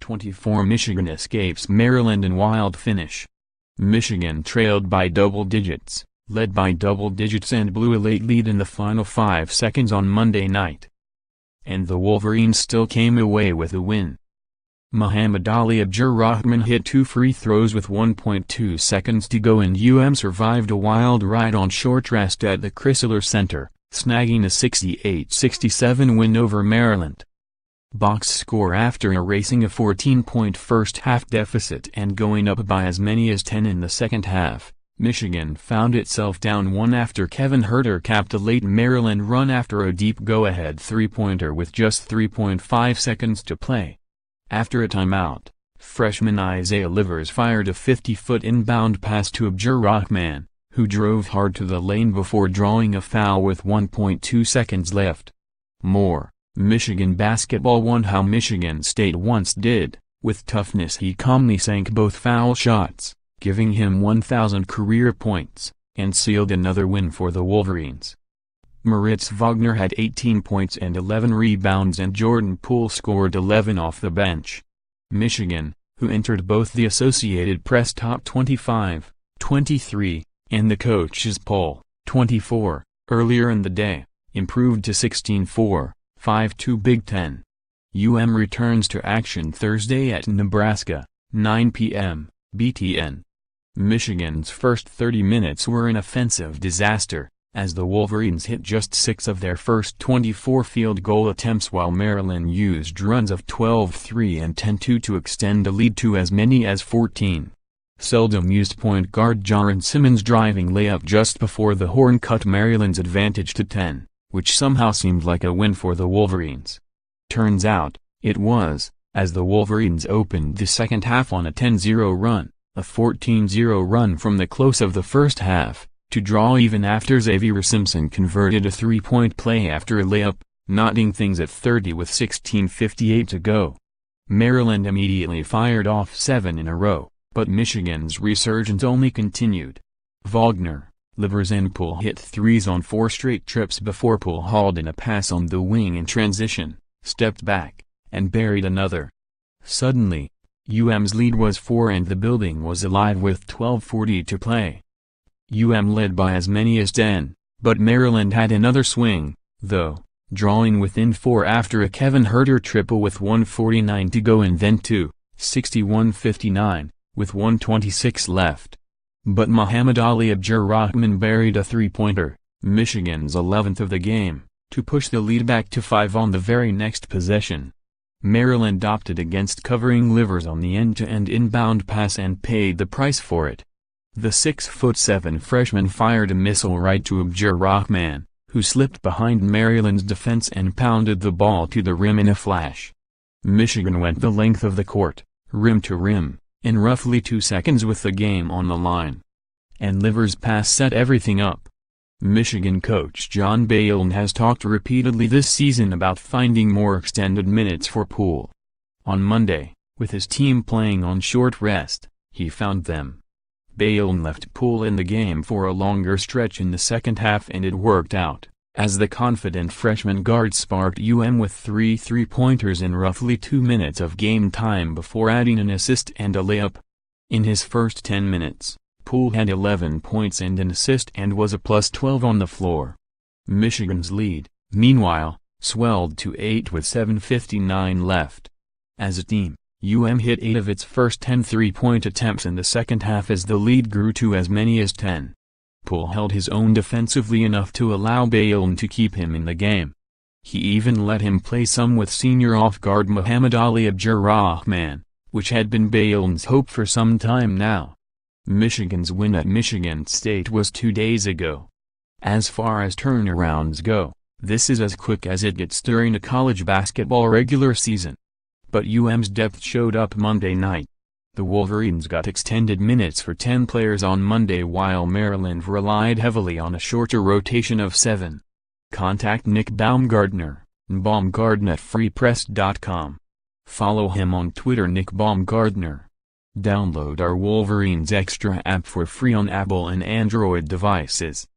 24 Michigan escapes Maryland in wild finish. Michigan trailed by double digits, led by double digits and blew a late lead in the final 5 seconds on Monday night. And the Wolverines still came away with a win. Muhammad Ali Abdur-Rahkman hit 2 free throws with 1.2 seconds to go and survived a wild ride on short rest at the Crisler Center, snagging a 68-67 win over Maryland. Box score: after erasing a 14-point first-half deficit and going up by as many as 10 in the second half, Michigan found itself down 1 after Kevin Huerter capped a late Maryland run after a deep go-ahead three-pointer with just 3.5 seconds to play. After a timeout, freshman Isaiah Livers fired a 50-foot inbound pass to Abdur-Rahkman, who drove hard to the lane before drawing a foul with 1.2 seconds left. More, Michigan basketball won how Michigan State once did. With toughness he calmly sank both foul shots, giving him 1,000 career points, and sealed another win for the Wolverines. Moritz Wagner had 18 points and 11 rebounds, and Jordan Poole scored 11 off the bench. Michigan, who entered both the Associated Press top 25, 23, and the coaches poll, 24, earlier in the day, improved to 16-4, 5-2 Big Ten. Returns to action Thursday at Nebraska, 9 p.m., BTN. Michigan's first 30 minutes were an offensive disaster, as the Wolverines hit just 6 of their first 24 field goal attempts while Maryland used runs of 12-3 and 10-2 to extend a lead to as many as 14. Seldom used point guard Jaron Simmons' driving layup just before the horn cut Maryland's advantage to 10, which somehow seemed like a win for the Wolverines. Turns out, it was, as the Wolverines opened the second half on a 10-0 run, a 14-0 run from the close of the first half, to draw even after Xavier Simpson converted a three-point play after a layup, knotting things at 30 with 16:58 to go. Maryland immediately fired off 7 in a row, but Michigan's resurgence only continued. Wagner, Livers and Poole hit threes on 4 straight trips before Poole hauled in a pass on the wing in transition, stepped back, and buried another. Suddenly, UM's lead was 4 and the building was alive with 12:40 to play. Led by as many as 10, but Maryland had another swing, though, drawing within 4 after a Kevin Huerter triple with 1:49 to go and then 2, 61-59, with 1:26 left. But Muhammad Ali Abdur-Rahkman buried a three-pointer, Michigan's 11th of the game, to push the lead back to 5 on the very next possession. Maryland opted against covering Livers on the end-to-end inbound pass and paid the price for it. The 6'7" freshman fired a missile right to Abdur-Rahkman, who slipped behind Maryland's defense and pounded the ball to the rim in a flash. Michigan went the length of the court, rim to rim, in roughly 2 seconds with the game on the line. And Livers' pass set everything up. Michigan coach John Beilein has talked repeatedly this season about finding more extended minutes for Poole. On Monday, with his team playing on short rest, he found them. Beilein left Poole in the game for a longer stretch in the second half, and it worked out, as the confident freshman guard sparked with 3 three-pointers in roughly 2 minutes of game time before adding an assist and a layup. In his first 10 minutes, Poole had 11 points and an assist and was a +12 on the floor. Michigan's lead, meanwhile, swelled to 8 with 7:59 left. As a team, hit 8 of its first 10 three-point attempts in the second half as the lead grew to as many as 10. Poole held his own defensively enough to allow Beilein to keep him in the game. He even let him play some with senior off-guard Muhammad Ali Abdur-Rahkman, which had been Beilein's hope for some time now. Michigan's win at Michigan State was 2 days ago. As far as turnarounds go, this is as quick as it gets during a college basketball regular season. But UM's depth showed up Monday night. The Wolverines got extended minutes for 10 players on Monday while Maryland relied heavily on a shorter rotation of 7. Contact Nick Baumgardner, Baumgardner@freepress.com. Follow him on Twitter @NickBaumgardner. Download our Wolverines Extra app for free on Apple and Android devices.